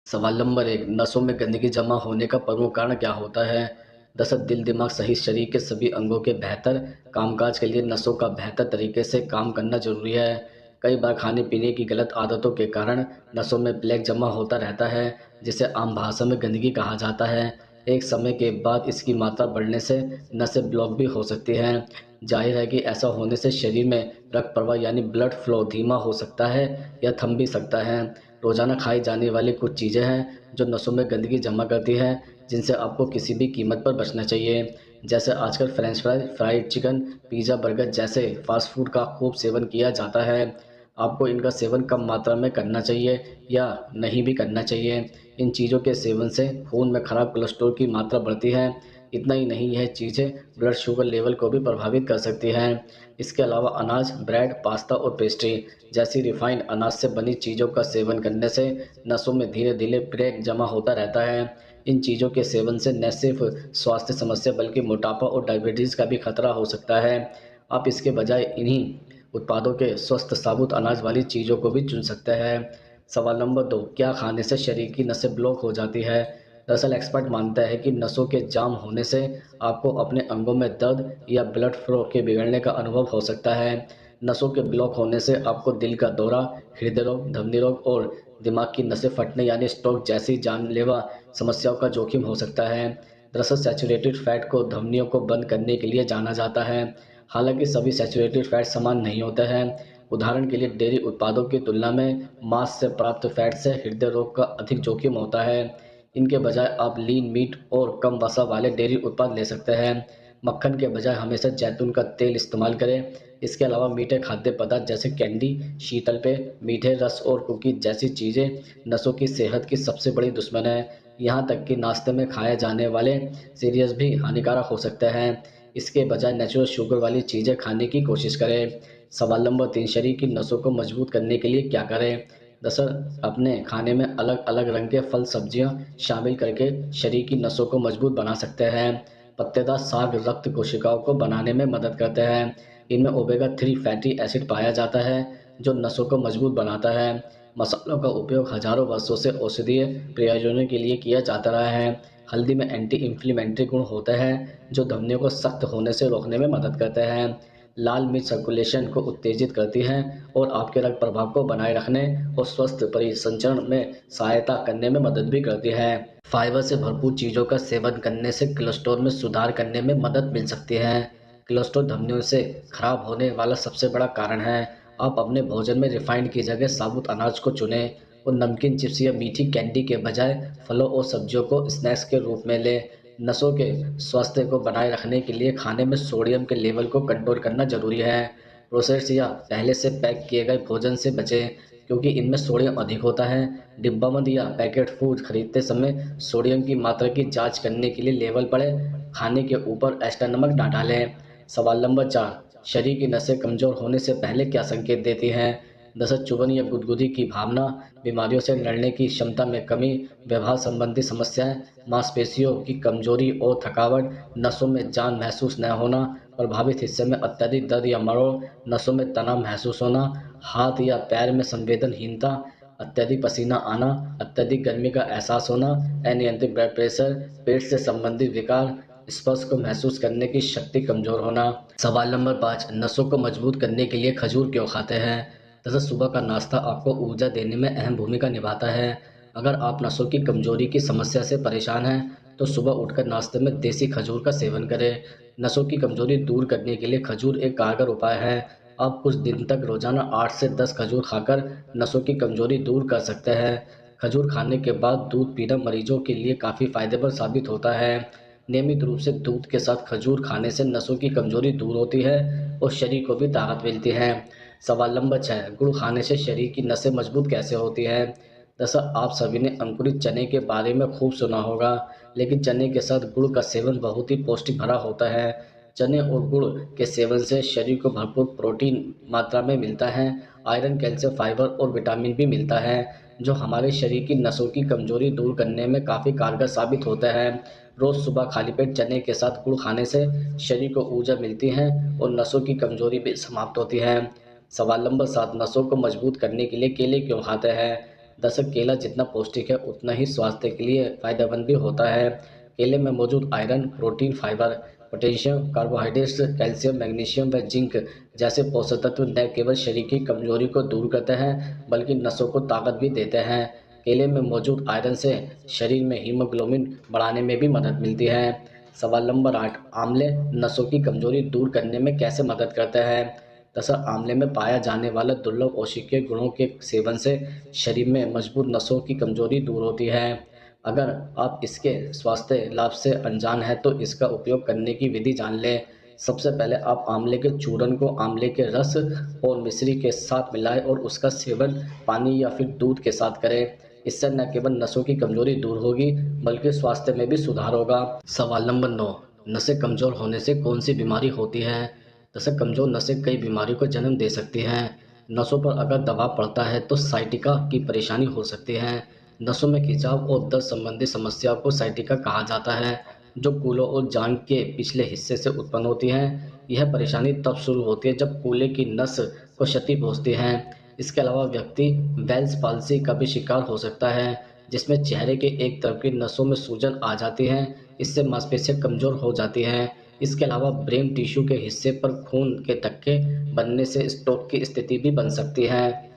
सवाल नंबर 1, नसों में गंदगी जमा होने का प्रमुख कारण क्या होता है? दरअसल दिल, दिमाग सहित शरीर के सभी अंगों के बेहतर कामकाज के लिए नसों का बेहतर तरीके से काम करना जरूरी है। कई बार खाने पीने की गलत आदतों के कारण नसों में प्लेग जमा होता रहता है, जिसे आम भाषा में गंदगी कहा जाता है। एक समय के बाद इसकी मात्रा बढ़ने से नसें ब्लॉक भी हो सकती हैं। जाहिर है कि ऐसा होने से शरीर में रक्त प्रवाह यानी ब्लड फ्लो धीमा हो सकता है या थम भी सकता है। रोजाना खाई जाने वाली कुछ चीज़ें हैं जो नसों में गंदगी जमा करती हैं, जिनसे आपको किसी भी कीमत पर बचना चाहिए। जैसे आजकल French fry, fried chicken, pizza, burger जैसे फास्ट फूड का खूब सेवन किया जाता है। आपको इनका सेवन कम मात्रा में करना चाहिए या नहीं भी करना चाहिए। इन चीज़ों के सेवन से खून में खराब कोलेस्ट्रॉल की मात्रा बढ़ती है। इतना ही नहीं, यह चीज़ें ब्लड शुगर लेवल को भी प्रभावित कर सकती हैं। इसके अलावा अनाज, ब्रेड, पास्ता और पेस्ट्री जैसी रिफाइंड अनाज से बनी चीज़ों का सेवन करने से नसों में धीरे धीरे प्रेग जमा होता रहता है। इन चीज़ों के सेवन से न सिर्फ स्वास्थ्य समस्या बल्कि मोटापा और डायबिटीज़ का भी खतरा हो सकता है। आप इसके बजाय इन्हीं उत्पादों के स्वस्थ साबुत अनाज वाली चीज़ों को भी चुन सकते हैं। सवाल नंबर 2, क्या खाने से शरीर की नसें ब्लॉक हो जाती है? दरअसल एक्सपर्ट मानता है कि नसों के जाम होने से आपको अपने अंगों में दर्द या ब्लड फ्लो के बिगड़ने का अनुभव हो सकता है। नसों के ब्लॉक होने से आपको दिल का दौरा, हृदय रोग, धमनी रोग और दिमाग की नसें फटने यानी स्ट्रोक जैसी जानलेवा समस्याओं का जोखिम हो सकता है। दरअसल सैचुरेटेड फैट को धमनियों को बंद करने के लिए जाना जाता है। हालांकि सभी सैचुरेटेड फैट समान नहीं होते हैं। उदाहरण के लिए डेयरी उत्पादों की तुलना में मांस से प्राप्त फैट से हृदय रोग का अधिक जोखिम होता है। इनके बजाय आप लीन मीट और कम वसा वाले डेयरी उत्पाद ले सकते हैं। मक्खन के बजाय हमेशा जैतून का तेल इस्तेमाल करें। इसके अलावा मीठे खाद्य पदार्थ जैसे कैंडी, शीतल पेय, मीठे रस और कुकीज जैसी चीज़ें नसों की सेहत की सबसे बड़ी दुश्मन है। यहाँ तक कि नाश्ते में खाए जाने वाले सीरियल्स भी हानिकारक हो सकते हैं। इसके बजाय नेचुरल शुगर वाली चीज़ें खाने की कोशिश करें। सवाल नंबर 3, शरीर की नसों को मजबूत करने के लिए क्या करें? दरअसल अपने खाने में अलग अलग रंग के फल सब्जियां शामिल करके शरीर की नसों को मजबूत बना सकते हैं। पत्तेदार साग रक्त कोशिकाओं को बनाने में मदद करते हैं। इनमें ओमेगा 3 फैटी एसिड पाया जाता है जो नसों को मजबूत बनाता है। मसालों का उपयोग हजारों वर्षों से औषधीय प्रयोजनों के लिए किया जाता रहा है। हल्दी में एंटी इंफ्लेमेटरी गुण होते हैं जो धमनियों को सख्त होने से रोकने में मदद करते हैं। लाल मिर्च सर्कुलेशन को उत्तेजित करती है और आपके रक्त प्रवाह को बनाए रखने और स्वस्थ परिसंचरण में सहायता करने में मदद भी करती है। फाइबर से भरपूर चीज़ों का सेवन करने से कोलेस्ट्रॉल में सुधार करने में मदद मिल सकती है। कोलेस्ट्रॉल धमनियों से खराब होने वाला सबसे बड़ा कारण है। आप अपने भोजन में रिफाइंड की जगह साबुत अनाज को चुनें और नमकीन चिप्स या मीठी कैंडी के बजाय फलों और सब्जियों को स्नैक्स के रूप में लें। नसों के स्वास्थ्य को बनाए रखने के लिए खाने में सोडियम के लेवल को कंट्रोल करना जरूरी है। प्रोसेस्ड या पहले से पैक किए गए भोजन से बचें क्योंकि इनमें सोडियम अधिक होता है। डिब्बाबंद या पैकेट फूड खरीदते समय सोडियम की मात्रा की जांच करने के लिए लेबल पढ़ें। खाने के ऊपर एक्स्ट्रा नमक ना डालें। सवाल नंबर 4, शरीर की नसें कमजोर होने से पहले क्या संकेत देती हैं? दरअसल चुभन या गुदगुदी की भावना, बीमारियों से लड़ने की क्षमता में कमी, व्यवहार संबंधी समस्याएं, मांसपेशियों की कमजोरी और थकावट, नसों में जान महसूस न होना, प्रभावित हिस्से में अत्यधिक दर्द या मरोड़, नसों में तनाव महसूस होना, हाथ या पैर में संवेदनहीनता, अत्यधिक पसीना आना, अत्यधिक गर्मी का एहसास होना, अनियंत्रित ब्लड प्रेशर, पेट से संबंधित विकार, स्पर्श को महसूस करने की शक्ति कमजोर होना। सवाल नंबर 5, नसों को मजबूत करने के लिए खजूर क्यों खाते हैं? दरअसल सुबह का नाश्ता आपको ऊर्जा देने में अहम भूमिका निभाता है। अगर आप नसों की कमजोरी की समस्या से परेशान हैं तो सुबह उठकर नाश्ते में देसी खजूर का सेवन करें। नसों की कमजोरी दूर करने के लिए खजूर एक कारगर उपाय है। आप कुछ दिन तक रोजाना 8 से 10 खजूर खाकर नसों की कमजोरी दूर कर सकते हैं। खजूर खाने के बाद दूध पीना मरीजों के लिए काफ़ी फायदेमंद साबित होता है। नियमित रूप से दूध के साथ खजूर खाने से नसों की कमजोरी दूर होती है और शरीर को भी ताकत मिलती है। सवाल नंबर 6, गुड़ खाने से शरीर की नसें मजबूत कैसे होती है? दरअसल आप सभी ने अंकुरित चने के बारे में खूब सुना होगा, लेकिन चने के साथ गुड़ का सेवन बहुत ही पौष्टिक भरा होता है। चने और गुड़ के सेवन से शरीर को भरपूर प्रोटीन मात्रा में मिलता है। आयरन, कैल्शियम, फाइबर और विटामिन भी मिलता है जो हमारे शरीर की नसों की कमजोरी दूर करने में काफ़ी कारगर साबित होता है। रोज सुबह खाली पेट चने के साथ गुड़ खाने से शरीर को ऊर्जा मिलती है और नसों की कमजोरी भी समाप्त होती है। सवाल नंबर 7, नसों को मजबूत करने के लिए केले क्यों खाते हैं? दरअसल केला जितना पौष्टिक है उतना ही स्वास्थ्य के लिए फायदेमंद भी होता है। केले में मौजूद iron, protein, fibre, potassium, carbohydrates, calcium, magnesium व जिंक जैसे पोषक तत्व न केवल शरीर की कमजोरी को दूर करते हैं बल्कि नसों को ताकत भी देते हैं। केले में मौजूद आयरन से शरीर में हीमोग्लोबिन बढ़ाने में भी मदद मिलती है। सवाल नंबर 8, आंवले नसों की कमजोरी दूर करने में कैसे मदद करते हैं? दरअसल आंवले में पाया जाने वाला दुर्लभ औषधीय गुणों के सेवन से शरीर में मजबूत नसों की कमजोरी दूर होती है। अगर आप इसके स्वास्थ्य लाभ से अनजान हैं तो इसका उपयोग करने की विधि जान लें। सबसे पहले आप आंवले के चूर्ण को आंवले के रस और मिश्री के साथ मिलाएं और उसका सेवन पानी या फिर दूध के साथ करें। इससे न केवल नसों की कमजोरी दूर होगी बल्कि स्वास्थ्य में भी सुधार होगा। सवाल नंबर 9, नसें कमजोर होने से कौन सी बीमारी होती है? दरअसल कमजोर नसें कई बीमारियों को जन्म दे सकती हैं। नसों पर अगर दबाव पड़ता है तो साइटिका की परेशानी हो सकती है। नसों में खिंचाव और दर्द संबंधी समस्या को साइटिका कहा जाता है, जो कूलों और जांघ के पिछले हिस्से से उत्पन्न होती है। यह परेशानी तब शुरू होती है जब कूल्हे की नस को क्षति पहुंचती है। इसके अलावा व्यक्ति वेल्स पाल्सी का भी शिकार हो सकता है, जिसमें चेहरे के एक तरफ की नसों में सूजन आ जाती है। इससे मांसपेशियां कमजोर हो जाती हैं। इसके अलावा ब्रेन टिश्यू के हिस्से पर खून के थक्के बनने से स्ट्रोक की स्थिति भी बन सकती है।